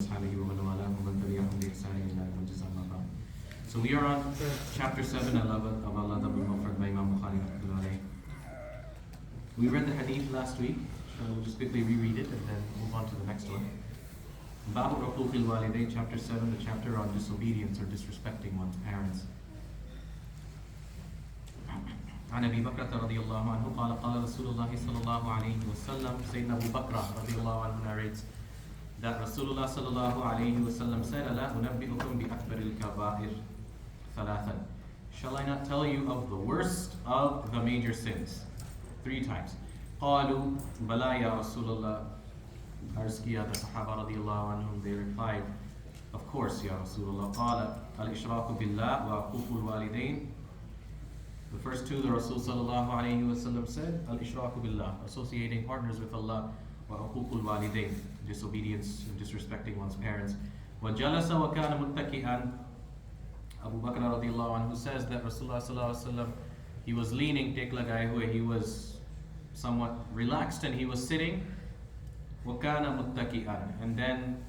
So we are on chapter 7 of Allah by Imam Bukhari. We read the hadith last week, so we'll just quickly reread it and then move on to the next one. Babu Uquqil Walidain, chapter 7, the chapter on disobedience or disrespecting one's parents. عن أبي بكرة رضي الله عنه قال قال رسول الله صلى الله عليه وسلم. Sayyidina Abu Bakr رضي الله عنه narrates that Rasulullah صلى الله عليه وسلم said, ألا أنبئكم بأكبر الكبائر ثلاثا. Shall I not tell you of the worst of the major sins? 3 times. قالوا بلى يا رسول الله. Arzkiya, the Sahaba رضي الله عنهم, they replied, of course ya Rasulullah. قال الإشراك بالله وعقوق الوالدين. The first 2 the Rasul sallallahu alayhi wa sallam said, al-ishraku billah, associating partners with Allah, wa uququl walidain, disobedience and disrespecting one's parents. Wa jalasa wa kana muttaki'an. Abu Bakr radiyallahu anhu says that Rasulullah sallallahu alayhi wa sallam, he was leaning, take lagaye hue, he was somewhat relaxed and he was sitting. Wa kana muttaki'an, and then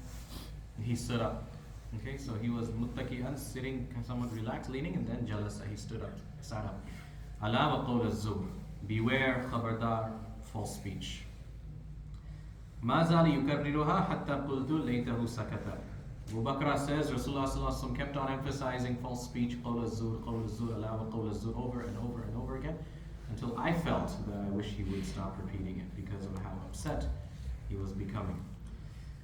he stood up. Okay, so he was muttaki'an, sitting somewhat relaxed, leaning, and then jalasa, he stood up, sat up. Ala wa qawl az-zur, beware, khabardar, false speech. Ma zali yukarriruha hatta qultu laytahu sakata. Abu Bakr says Rasulullah sallallahu alaihi wasallam kept on emphasizing false speech, qawl az-zur, ala wa qawl az-zur, over and over and over again, until I felt that I wish he would stop repeating it because of how upset he was becoming.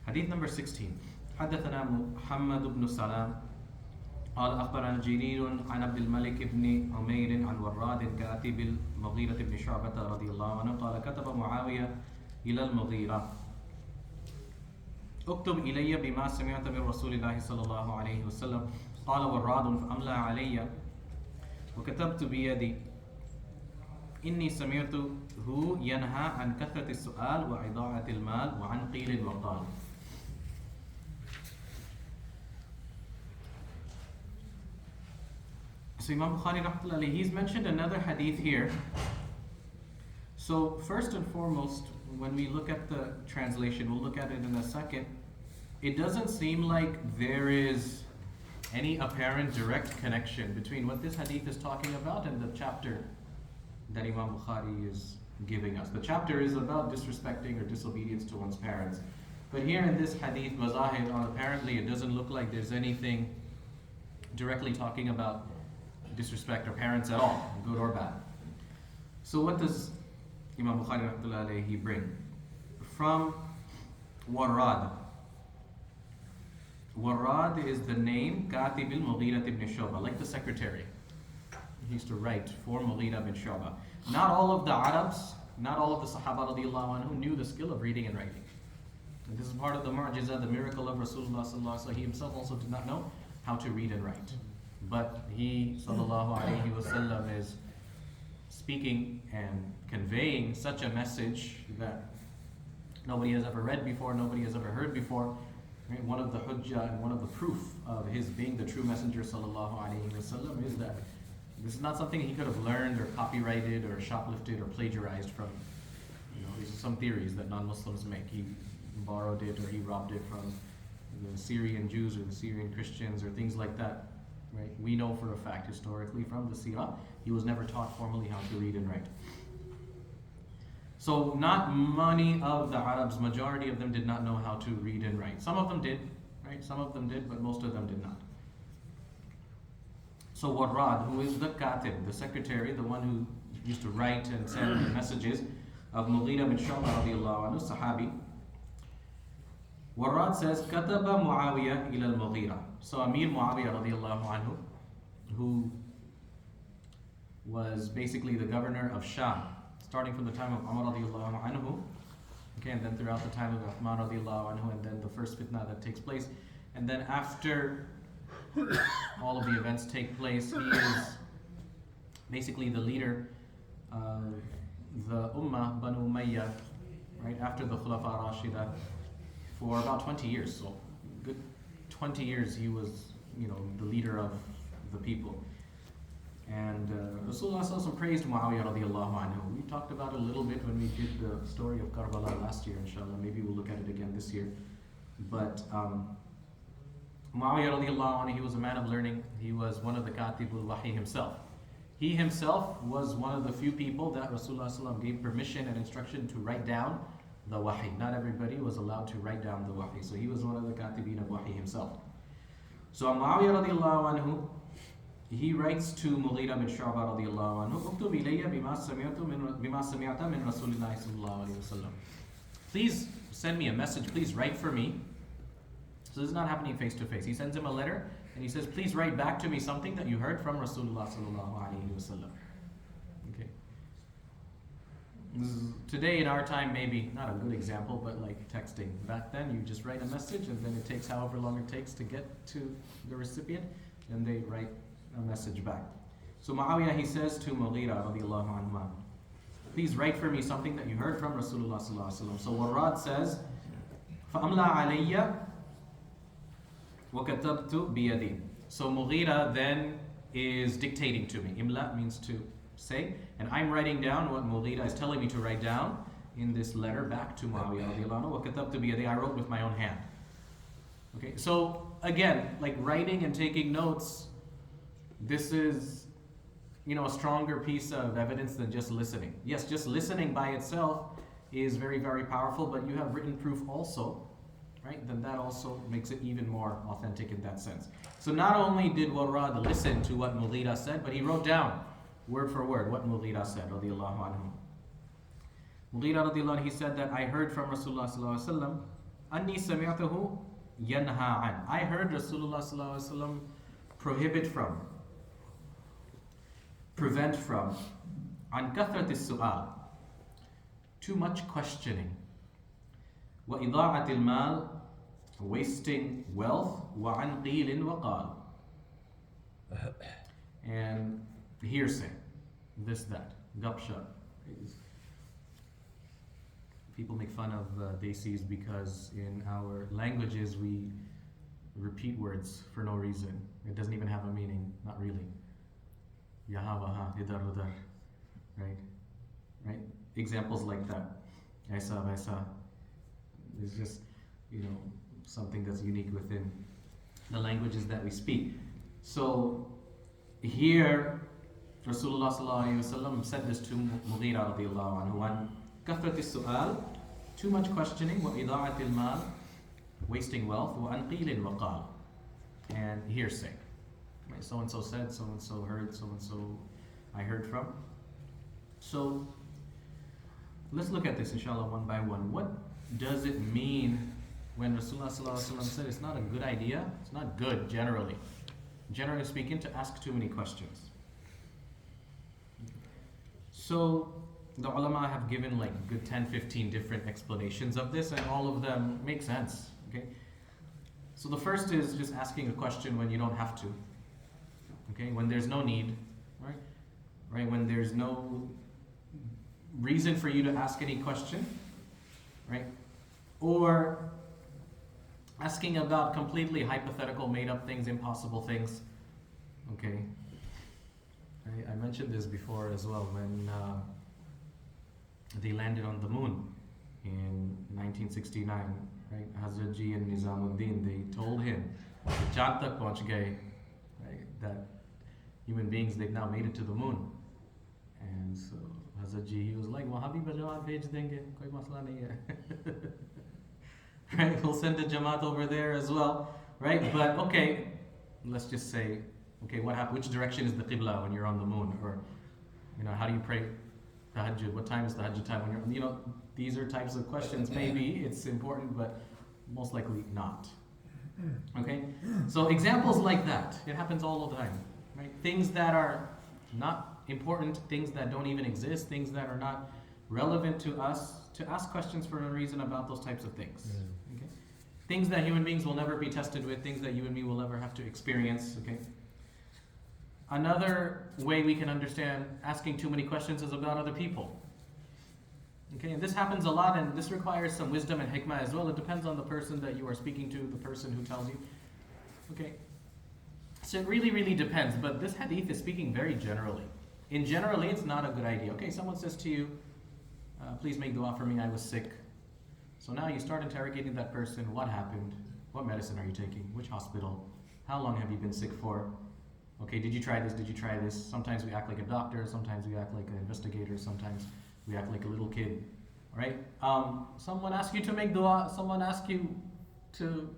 Hadith number 16. حدثنا محمد بن سلام قال أخبرنا جرير عن عبد الملك بن عمير عن وراد كاتب المغيرة بن شعبة رضي الله عنه قال كتب معاوية إلى المغيرة اكتب إلي بما سمعت من رسول الله صلى الله عليه وسلم. قال وراد فأملى علي وكتبت بيدي إني سمعته ينهى عن كثرة السؤال وإضاعة المال وعن قيل وقال. So Imam Bukhari, he's mentioned another hadith here. So first and foremost, when we look at the translation, we'll look at it in a second. It doesn't seem like there is any apparent direct connection between what this hadith is talking about and the chapter that Imam Bukhari is giving us. The chapter is about disrespecting or disobedience to one's parents. But here in this hadith, mazahir, apparently it doesn't look like there's anything directly talking about disrespect our parents at all, good or bad. So what does Imam Bukhari he bring? From Warad. Warad is the name Katib al-Mughira ibn Shu'bah, like the secretary. He used to write for Mughira ibn Shu'bah. Not all of the Arabs, not all of the Sahaba radiallahu anhu knew the skill of reading and writing. And this is part of the mu'jizah, the miracle of Rasulullah sallallahu alaihi wasallam. He himself also did not know how to read and write. But he, sallallahu alayhi wasallam, is speaking and conveying such a message that nobody has ever read before, nobody has ever heard before. Right? One of the hujjah and one of the proof of his being the true messenger, sallallahu alayhi wasallam, is that this is not something he could have learned or copyrighted or shoplifted or plagiarized from. These are some theories that non-Muslims make. He borrowed it or he robbed it from the Syrian Jews or the Syrian Christians or things like that. Right? We know for a fact historically from the Sirah, he was never taught formally how to read and write. So not many of the Arabs, majority of them did not know how to read and write. Some of them did, right? Some of them did, but most of them did not. So Warad, who is the Katib, the secretary, the one who used to write and send the messages of Mughira bin Shu'bah radiallahu anhu, Sahabi, Warad says, Kataba Muawiyah ila al-Mughira. So Amir Muawiyah radiallahu anhu, who was basically the governor of Sham, starting from the time of Umar radiallahu anhu, okay, and then throughout the time of Uthman radiallahu anhu, and then the first fitna that takes place. And then after all of the events take place, he is basically the leader of the Ummah, Banu Umayyah, right after the Khulafa Rashida, for about 20 years. So good 20 years he was, the leader of the people. And Rasulullah sallallahu alaihi wasallam praised Muawiyah radiallahu anhu. We talked about it a little bit when we did the story of Karbala last year, inshallah. Maybe we'll look at it again this year. But Muawiyah radiallahu anhu, he was a man of learning. He was one of the Katibul Wahi himself. He himself was one of the few people that Rasulullah ﷺ gave permission and instruction to write down the Wahi. Not everybody was allowed to write down the Wahi. So he was one of the Katibin of Wahi himself. So Muawiyah radiallahu anhu, he writes to Mughira bin Shu'bah radiallahu anhu, "Uktub ilayya bima sami'ta min Rasulillahi sallallahu alayhi wa sallam." Please send me a message, please write for me. So this is not happening face to face. He sends him a letter and he says, please write back to me something that you heard from Rasulullah sallallahu alayhi wa sallam. Okay. Today in our time, maybe not a good example, but like texting. Back then, you just write a message and then it takes however long it takes to get to the recipient, and they write a message back. So Muawiyah, he says to Mughira radiallahu anhu, please write for me something that you heard from Rasulullah sallallahu alaihi wasallam. So Warrad says, فَأَمْلَى عَلَيَّ وَكَتَبْتُ بِيَدِي. So Mughira then is dictating to me. Imla means to say, and I'm writing down what Mughira is telling me to write down in this letter back to Muawiyah radiallahu anhu. وَكَتَبْتُ بِيَدِي. I wrote with my own hand. Okay, so again, like writing and taking notes, this is, a stronger piece of evidence than just listening. Yes, just listening by itself is very, very powerful, but you have written proof also, right? Then that also makes it even more authentic in that sense. So not only did Warrad listen to what Mughira said, but he wrote down word for word what Mughira said, radiallahu anhu. Mughira radiallahu anhu, he said that I heard from Rasulullah sallallahu alaihi wasallam, anni sami'tuhu yanha an. I heard Rasulullah sallallahu alaihi wasallam prohibit from, prevent from, an kathrat as-su'al, too much questioning, wa ida'at al-mal, wasting wealth, wa an qilin wa qal, and hearsay, this, that, gupsha. People make fun of desis because in our languages we repeat words for no reason. It doesn't even have a meaning, not really. Yahavaha, idar udar, right? Examples like that. Isa, is just, something that's unique within the languages that we speak. So here, Rasulullah sallallahu alaihi wasallam said this to Mughira radiallahu anhu, an kathrat as-su'al, too much questioning, wa ida'at al-mal, wasting wealth, wa an qilin wa qal, and hearsay. Right? So and so said, so and so heard, so and so I heard from. So let's look at this inshallah one by one. What does it mean when Rasulullah sallallahu alaihi wasallam said it's not a good idea, it's not good generally speaking, to ask too many questions? So the ulama have given like good 10-15 different explanations of this, and all of them make sense. Okay, so the first is just asking a question when you don't have to. Okay, when there's no need, right? When there's no reason for you to ask any question, right? Or asking about completely hypothetical, made-up things, impossible things. Okay, I mentioned this before as well when they landed on the moon in 1969, right? Hazrat Ji and Nizamuddin, they told him, "Chand tak pahunch gaye," right? That human beings, they've now made it to the moon. And so Hazrat Ji, he was like, "Wahan bhi jamaat bhej denge, koi masla nahi hai." Right? We'll send a jamaat over there as well, right? But okay, let's just say, okay, what happened? Which direction is the qibla when you're on the moon? Or, how do you pray tahajjud? What time is tahajjud time when you're, these are types of questions. Maybe it's important, but most likely not. Okay? So examples like that, it happens all the time, right? Things that are not important, things that don't even exist, things that are not relevant to us, to ask questions for no reason about those types of things. Okay? Things that human beings will never be tested with, things that you and me will never have to experience. Okay? Another way we can understand asking too many questions is about other people. Okay, and this happens a lot, and this requires some wisdom and hikmah as well. It depends on the person that you are speaking to, the person who tells you. Okay, so it really, really depends. But this hadith is speaking very generally. In generally, it's not a good idea. Okay, someone says to you, "Please make dua for me. I was sick." So now you start interrogating that person. What happened? What medicine are you taking? Which hospital? How long have you been sick for? Okay, did you try this? Did you try this? Sometimes we act like a doctor. Sometimes we act like an investigator. Sometimes we act like a little kid. All right? Someone asks you to make dua. Someone asks you to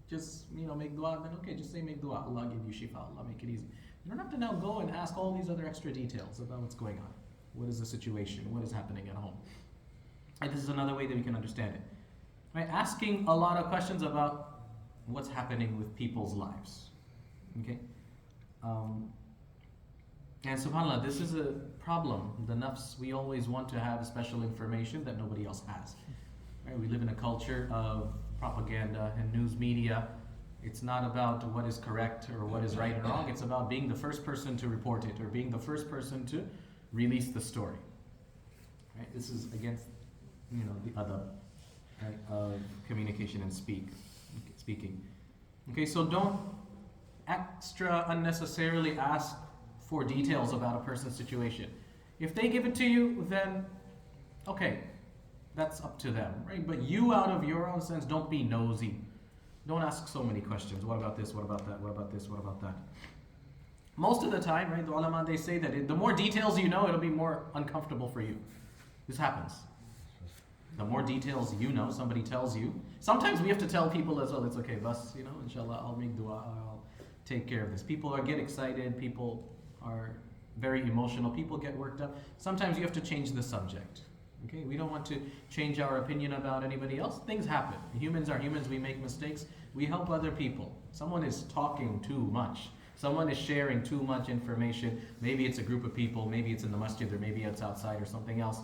just, make dua. Then okay, just say make dua. Allah give you shifa. Allah make it easy. You don't have to now go and ask all these other extra details about what's going on. What is the situation? What is happening at home? And this is another way that we can understand it. Right? Asking a lot of questions about what's happening with people's lives. Okay? And subhanAllah, this is a problem. The nafs, we always want to have special information that nobody else has. Right? We live in a culture of propaganda and news media. It's not about what is correct or what is right and wrong. It's about being the first person to report it or being the first person to release the story. Right? This is against, the adab, right, of communication and speaking. Okay, so don't extra unnecessarily ask for details about a person's situation. If they give it to you, then okay, that's up to them, right? But you, out of your own sense, don't be nosy. Don't ask so many questions. What about this? What about that? What about this? What about that? Most of the time, right, the ulama, they say that the more details you know, it'll be more uncomfortable for you. This happens. The more details you know, somebody tells you. Sometimes we have to tell people as well, it's okay, bas, inshallah, I'll make dua, I'll take care of this. People get excited, people are very emotional, people get worked up. Sometimes you have to change the subject. Okay, we don't want to change our opinion about anybody else. Things happen. Humans are humans, we make mistakes. We help other people. Someone is talking too much. Someone is sharing too much information. Maybe it's a group of people, maybe it's in the masjid, or maybe it's outside or something else.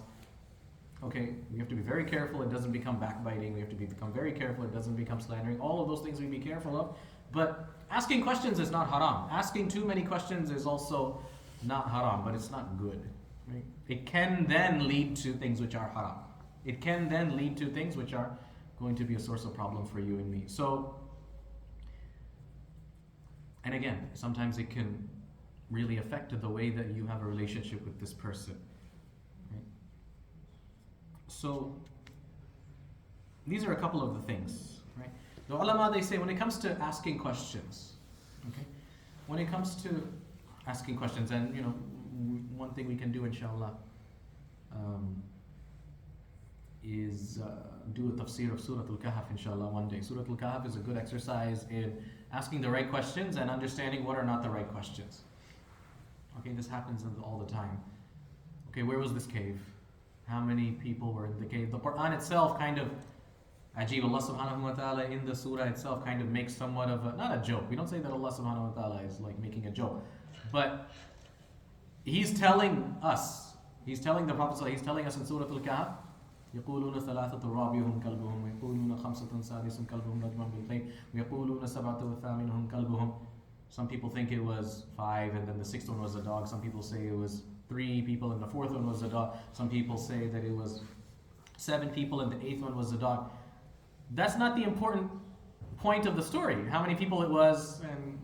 Okay, we have to be very careful it doesn't become backbiting. We have to become very careful it doesn't become slandering. All of those things we be careful of. But asking questions is not haram. Asking too many questions is also not haram, but it's not good. Right? It can then lead to things which are haram. It can then lead to things which are going to be a source of problem for you and me. So, and again, sometimes it can really affect the way that you have a relationship with this person. Right? So, these are a couple of the things. Right? The ulama, they say when it comes to asking questions, okay, when it comes to asking questions, and one thing we can do, inshallah, is do a tafsir of Surah Al-Kahf, inshallah, one day. Surah Al-Kahf is a good exercise in asking the right questions and understanding what are not the right questions. Okay, this happens all the time. Okay, where was this cave? How many people were in the cave? The Quran itself kind of, Ajib, Allah subhanahu wa ta'ala in the surah itself kind of makes somewhat of not a joke. We don't say that Allah subhanahu wa ta'ala is like making a joke. But He's telling us, He's telling the Prophet, He's telling us in Surah Al-Kahf, يقولون ثلاثة رابعهم كلبهم ويقولون خمسة سادس كلبهم رجما بالغيب ويقولون سبعة وثامنهم كلبهم. Some people think it was 5 and then the 6th one was a dog. Some people say it was 3 people and the 4th one was a dog. Some people say that it was 7 people and the 8th one was a dog. That's not the important point of the story, how many people it was. And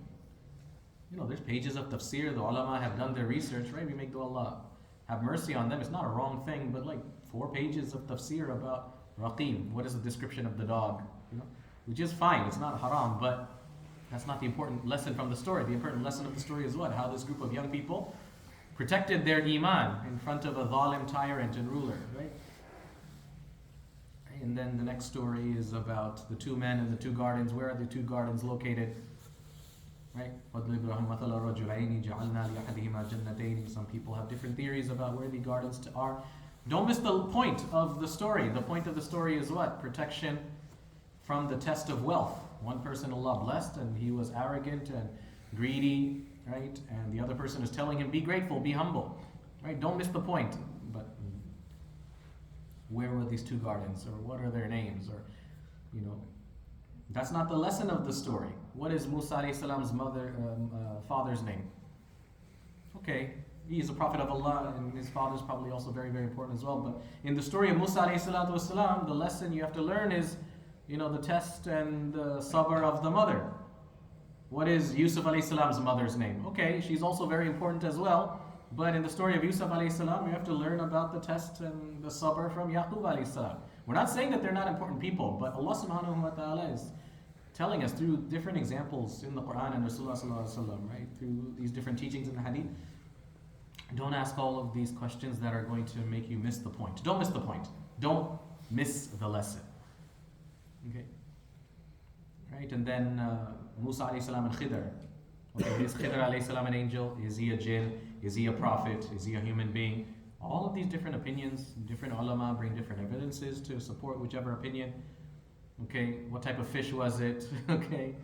there's pages of tafsir, the ulama have done their research, right? We make dua, Allah have mercy on them. It's not a wrong thing, but like 4 pages of tafsir about Rahim. What is the description of the dog? Which is fine, it's not haram, but that's not the important lesson from the story. The important lesson of the story is what? How this group of young people protected their iman in front of a zalim tyrant and ruler, right? And then the next story is about the 2 men in the 2 gardens. Where are the 2 gardens located? Right? Some people have different theories about where the gardens are. Don't miss the point of the story. The point of the story is what? Protection from the test of wealth. One person Allah blessed and he was arrogant and greedy, right? And the other person is telling him, be grateful, be humble. Right? Don't miss the point. But where were these 2 gardens? Or what are their names? Or, that's not the lesson of the story. What is Musa alayhi salam's father's name? Okay, he is a prophet of Allah and his father is probably also very, very important as well. But in the story of Musa alayhi salatu wasalam, the lesson you have to learn is, the test and the sabr of the mother. What is Yusuf alayhi salam's mother's name? Okay, she's also very important as well. But in the story of Yusuf alayhi salam, you have to learn about the test and the sabr from Yaqub alayhi salam. We're not saying that they're not important people, but Allah subhanahu wa ta'ala is telling us through different examples in the Quran and Rasulullah sallallahu alaihi wasallam, right? Through these different teachings in the hadith. Don't ask all of these questions that are going to make you miss the point. Don't miss the point. Don't miss the lesson. Okay? Right? And then Musa alayhi salam and Khidr. Okay, is Khidr alayhi salam an angel? Is he a jinn? Is he a prophet? Is he a human being? All of these different opinions, different ulama bring different evidences to support whichever opinion. Okay, what type of fish was it? Okay,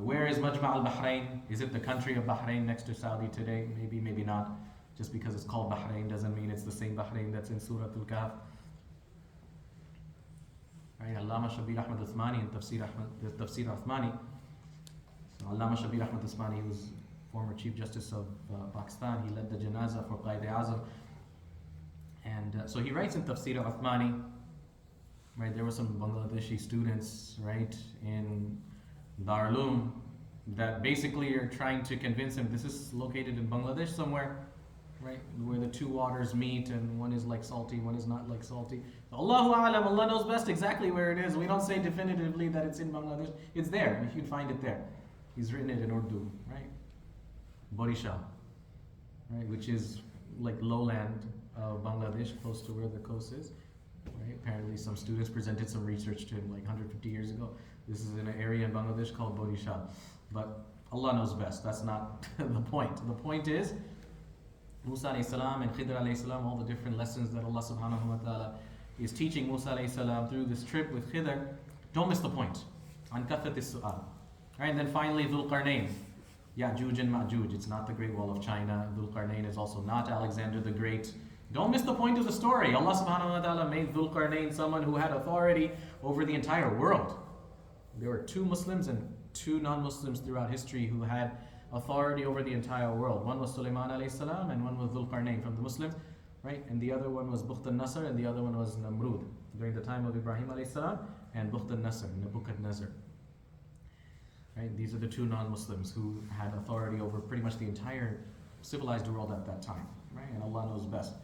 where is Majma' al-Bahrain? Is it the country of Bahrain next to Saudi today? Maybe, maybe not. Just because it's called Bahrain doesn't mean it's the same Bahrain that's in Surah Al-Kahf. Right, Allama Shabir Ahmad Uthmani in Tafsir Uthmani. So Allama Shabir Ahmad Uthmani, he was former Chief Justice of Pakistan. He led the janazah for Qaid-e-Azam. And so he writes in Tafsir Uthmani, right, there were some Bangladeshi students, right, in Darul Uloom that basically are trying to convince him this is located in Bangladesh somewhere, right, where the two waters meet and one is like salty, one is not like salty. Allahu A'lam, Allah knows best exactly where it is. We don't say definitively that it's in Bangladesh. It's there, you can find it there. He's written it in Urdu, right? Borisha, right, which is like lowland of Bangladesh, close to where the coast is. Right? Apparently some students presented some research to him like 150 years ago. This is in an area in Bangladesh called Borisha. But Allah knows best. That's not the point. The point is Musa alayhi salam and Khidr alayhi salam, all the different lessons that Allah subhanahu wa ta'ala is teaching Musa alayhi salam through this trip with Khidr. Don't miss the point. An kathat as-su'al. Right? And then finally Dhul Qarnayn. Ya'juj and Ma'juj. It's not the Great Wall of China. Dhul Qarnayn is also not Alexander the Great. Don't miss the point of the story. Allah subhanahu wa ta'ala made Dhul Qarnayn someone who had authority over the entire world. There were 2 Muslims and 2 non-Muslims throughout history who had authority over the entire world. One was Sulaiman alayhi salam and one was Dhul Qarnayn from the Muslims, right? And the other one was Bukht al-Nasr and the other one was Namrud during the time of Ibrahim alayhi salam, and Bukht al-Nasr, Nebuchadnezzar. Right? These are the 2 non-Muslims who had authority over pretty much the entire civilized world at that time, right? And Allah knows best.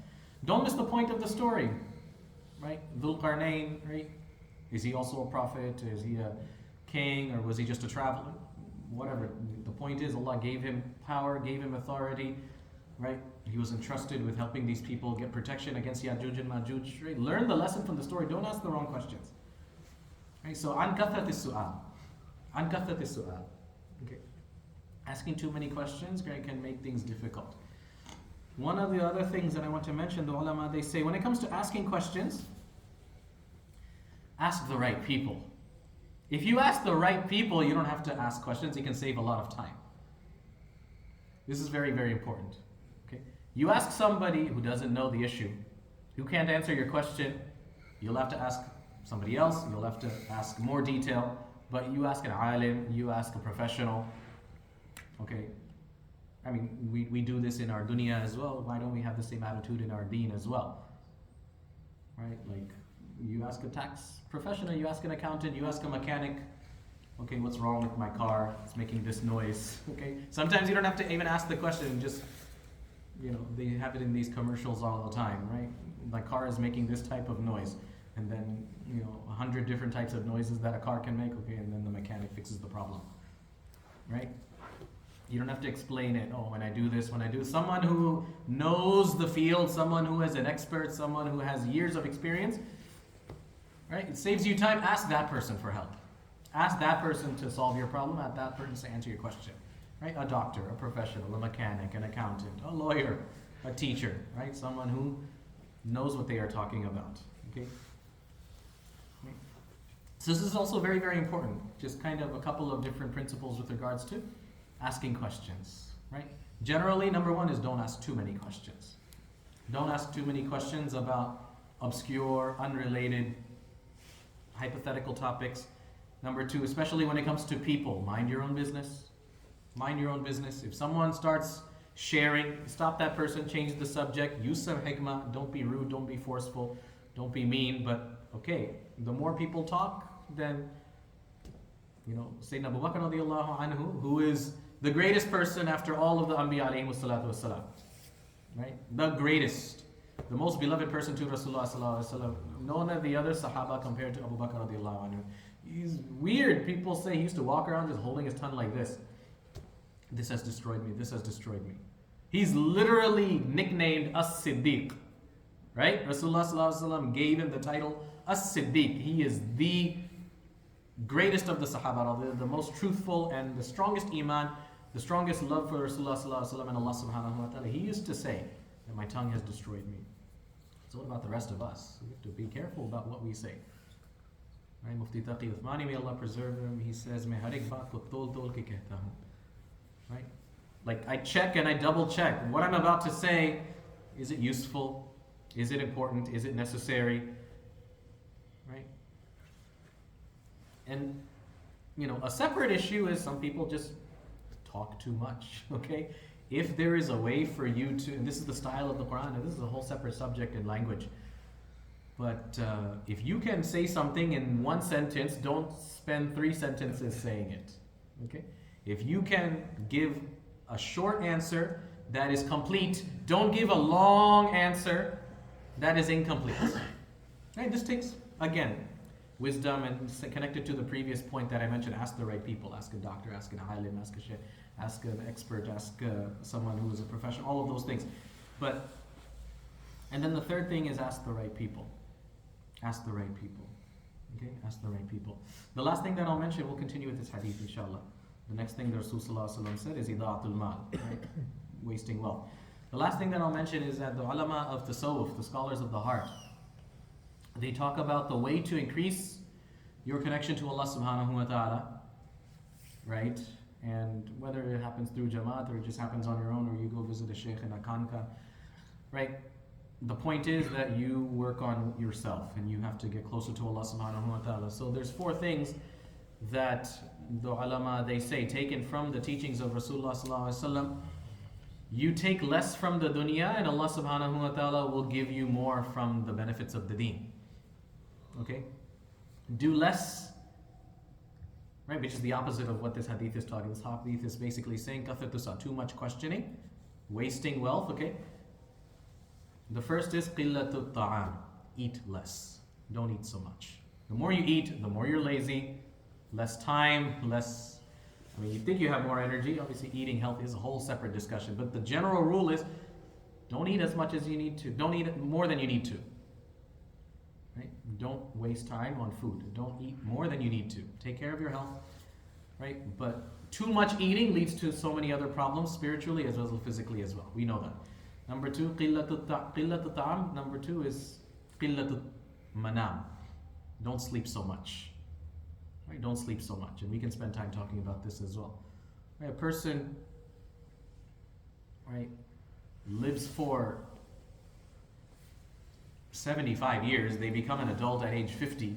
Don't miss the point of the story, right? Dhul Qarnayn, right? Is he also a prophet? Is he a king? Or was he just a traveler? Whatever. The point is Allah gave him power, gave him authority, right? He was entrusted with helping these people get protection against Ya'juj and Ma'juj. Right? Learn the lesson from the story. Don't ask the wrong questions. Right? So, an kathat as-su'al. An kathat as-su'al. Okay. Asking too many questions, right, can make things difficult. One of the other things that I want to mention, the ulama, they say, when it comes to asking questions, ask the right people. If you ask the right people, you don't have to ask questions. You can save a lot of time. This is very, very important. Okay? You ask somebody who doesn't know the issue, who can't answer your question, you'll have to ask somebody else, you'll have to ask more detail, but you ask an alim, you ask a professional. Okay? I mean, we do this in our dunya as well. Why don't we have the same attitude in our deen as well? Right? Like, you ask a tax professional, you ask an accountant, you ask a mechanic, okay, what's wrong with my car? It's making this noise. Okay? Sometimes you don't have to even ask the question, just, you know, they have it in these commercials all the time, right? My car is making this type of noise. And then, you know, 100 different types of noises that a car can make, okay, and then the mechanic fixes the problem. Right? You don't have to explain it. Oh, when I do this, when I do. Someone who knows the field, someone who is an expert, someone who has years of experience, right? It saves you time. Ask that person for help. Ask that person to solve your problem. Ask that person to answer your question. Right? A doctor, a professional, a mechanic, an accountant, a lawyer, a teacher, right? Someone who knows what they are talking about. Okay? So this is also very, very important. Just kind of a couple of different principles with regards to asking questions, right? Generally, number 1 is don't ask too many questions. Don't ask too many questions about obscure, unrelated, hypothetical topics. Number 2, especially when it comes to people, mind your own business. Mind your own business. If someone starts sharing, stop that person, change the subject, use some hikmah, don't be rude, don't be forceful, don't be mean, but okay, the more people talk, then, you know, Sayyidina Abu Bakr radiallahu anhu, who is the greatest person after all of the Anbiya alayhi salatu wassalam, right? The greatest. the most beloved person to Rasulullah sallallahu alaihi wasallam. None of the other Sahaba compared to Abu Bakr radiallahu anhu. He's weird. People say he used to walk around just holding his tongue like this. This has destroyed me. This has destroyed me. He's literally nicknamed As-Siddiq. Right? Rasulullah sallallahu alaihi wasallam gave him the title As-Siddiq. He is the greatest of the Sahaba, the most truthful and the strongest iman, the strongest love for Rasulullah sallallahu alaihi wasallam and Allah subhanahu wa ta'ala. He used to say that my tongue has destroyed me. So what about the rest of us? We have to be careful about what we say. Right? Mufti Taqi Uthmani, may Allah preserve him, he says, "Main har ek baat ko tol tol ke kehta hu." Right? Like I check and I double check. What I'm about to say, is it useful? Is it important? Is it necessary? Right? And a separate issue is some people just talk too much. Okay? If there is a way for you to, and this is the style of the Quran, and this is a whole separate subject in language. But if you can say something in one sentence, don't spend 3 sentences saying it. Okay? If you can give a short answer that is complete, don't give a long answer that is incomplete. Right? This takes, again, wisdom and connected to the previous point that I mentioned. Ask the right people. Ask a doctor, ask an alim, ask a sheikh, ask an expert, ask someone who is a professional, all of those things. And then the third thing is ask the right people. Ask the right people. Okay? Ask the right people. The last thing that I'll mention, we'll continue with this hadith, inshallah. The next thing the Rasul sallallahu alaihi wasallam said is ida'atul mal, right? Wasting wealth. The last thing that I'll mention is that the ulama of tasawwuf, the scholars of the heart, they talk about the way to increase your connection to Allah subhanahu wa ta'ala, right? And whether it happens through jamaat or it just happens on your own or you go visit a sheikh in a khanqa, right? The point is that you work on yourself and you have to get closer to Allah subhanahu wa ta'ala. So there's 4 things that the ulama, they say, taken from the teachings of Rasulullah sallallahu alaihi wasallam. You take less from the dunya and Allah subhanahu wa ta'ala will give you more from the benefits of the deen. Okay? Do less, right? Which is the opposite of what this hadith is talking. This hadith is basically saying kathatusa, too much questioning, wasting wealth, okay? The first is qillatu ta'am, eat less. Don't eat so much. The more you eat, the more you're lazy, less time, less, you think you have more energy. Obviously eating healthy is a whole separate discussion, but the general rule is don't eat as much as you need to. Don't eat more than you need to. Right? Don't waste time on food. Don't eat more than you need to. Take care of your health, right? But too much eating leads to so many other problems, spiritually as well as physically as well. We know that. Number 2, qillatu ta'am. Number 2 is qillatu manam. Don't sleep so much. Right? Don't sleep so much. And we can spend time talking about this as well. Right? A person, right, lives for 75 years, they become an adult at age 50,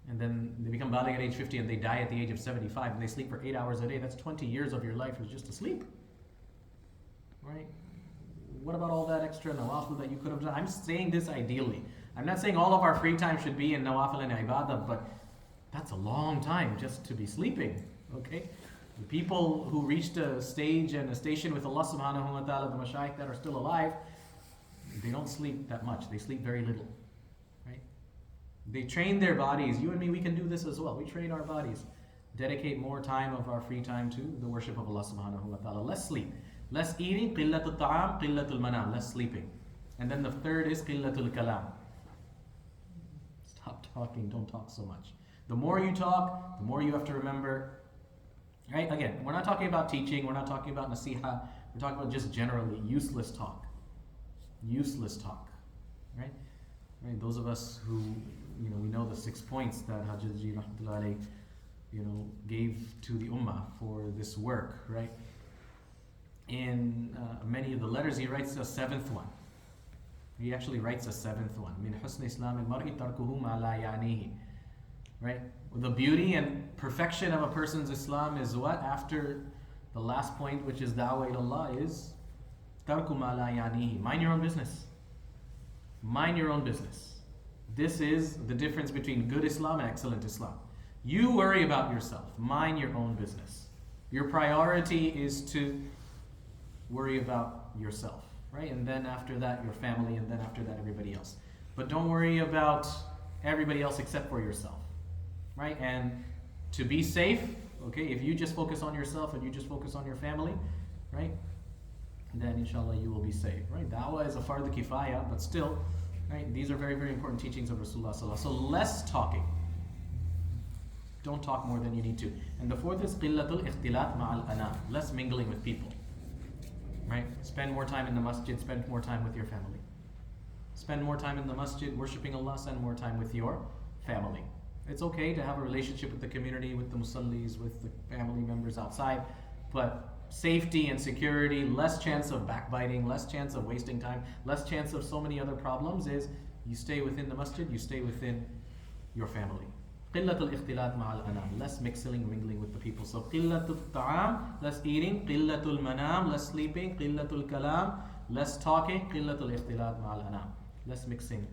and then they become baligh at age 50 and they die at the age of 75 and they sleep for 8 hours a day. That's 20 years of your life is just to sleep. Right? What about all that extra nawafil that you could have done? I'm saying this ideally. I'm not saying all of our free time should be in nawafil and ibadah, but that's a long time just to be sleeping. Okay? The people who reached a stage and a station with Allah subhanahu wa ta'ala, the mashayikh that are still alive, they don't sleep that much. They sleep very little. Right? They train their bodies. You and me, we can do this as well. We train our bodies. Dedicate more time of our free time to the worship of Allah subhanahu wa ta'ala. Less sleep. Less eating, qillatul ta'am, qillatul manam, less sleeping. And then the third is qillatul kalam. Stop talking, don't talk so much. The more you talk, the more you have to remember. Right? Again, we're not talking about teaching, we're not talking about nasiha, we're talking about just generally useless talk. Useless talk. Right? Right? Those of us who, we know the 6 points that Hajjaji rahmatullahi alayhi, gave to the ummah for this work, right? In many of the letters, he writes a 7th one. He actually writes a 7th one. Min husn Islam al-mar'i tarkuhu ma la ya'nihi. Right? The beauty and perfection of a person's Islam is what? After the last point, which is da'wah ilallah, is tarku ma la ya'nihi. Mind your own business. Mind your own business. This is the difference between good Islam and excellent Islam. You worry about yourself. Mind your own business. Your priority is to worry about yourself. right? And then after that, your family, and then after that, everybody else. But don't worry about everybody else except for yourself, right? And to be safe, okay, if you just focus on yourself and you just focus on your family, right? Then inshallah you will be safe, right? Da'wah is a fard kifaya, but still, right? These are very, very important teachings of Rasulullah sallallahu alaihi wasallam. So less talking. Don't talk more than you need to. And the fourth is qillatul ikhtilat ma'al ana, less mingling with people, right? Spend more time in the masjid, spend more time with your family. Spend more time in the masjid worshiping Allah, spend more time with your family. It's okay to have a relationship with the community, with the musallis, with the family members outside, but safety and security, less chance of backbiting, less chance of wasting time, less chance of so many other problems is you stay within the masjid, you stay within your family. Qillatul ikhtilat ma'al anam, less mingling with the people. So qillatul ta'am, less eating, qillatul manam, less sleeping, qillatul kalam, less talking, qillatul ikhtilat ma'al anam, less mixing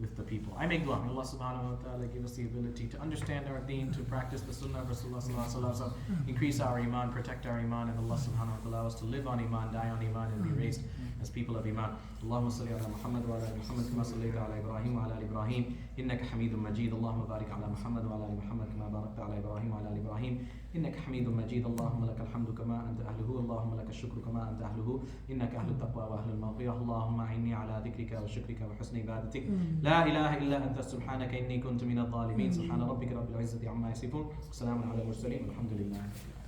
with the people. I make dua. May Allah subhanahu wa ta'ala give us the ability to understand our deen, to practice the sunnah of Rasulullah sallallahu alaihi wasallam, increase our iman, protect our iman, and Allah subhanahu wa ta'ala allow us to live on iman, die on iman, and be raised as people of iman. Allahumma salli ala Muhammad wa ala ali Muhammad kama sallaita ala Ibrahim wa ala ali Ibrahim innaka Hamidum Majid. Allahumma barik ala Muhammad wa ala ali Muhammad kama barakta ala Ibrahim wa ala ali Ibrahim innaka Hamidum Majid. Allahumma lakal hamdu kama anta ahluhu, Allahumma lakal shukru kama anta ahluhu, innaka ahlut taqwa wa ahlul maghfirah. Allahumma inni ala dhikrika wa shukrika wa husni ibadatik. La ilaha illa anta subhanaka inni kuntu minadh dhalimin. Subhana rabbika rabbil izzati amma yasifun. Salamun ala al mursalin. Alhamdulillah.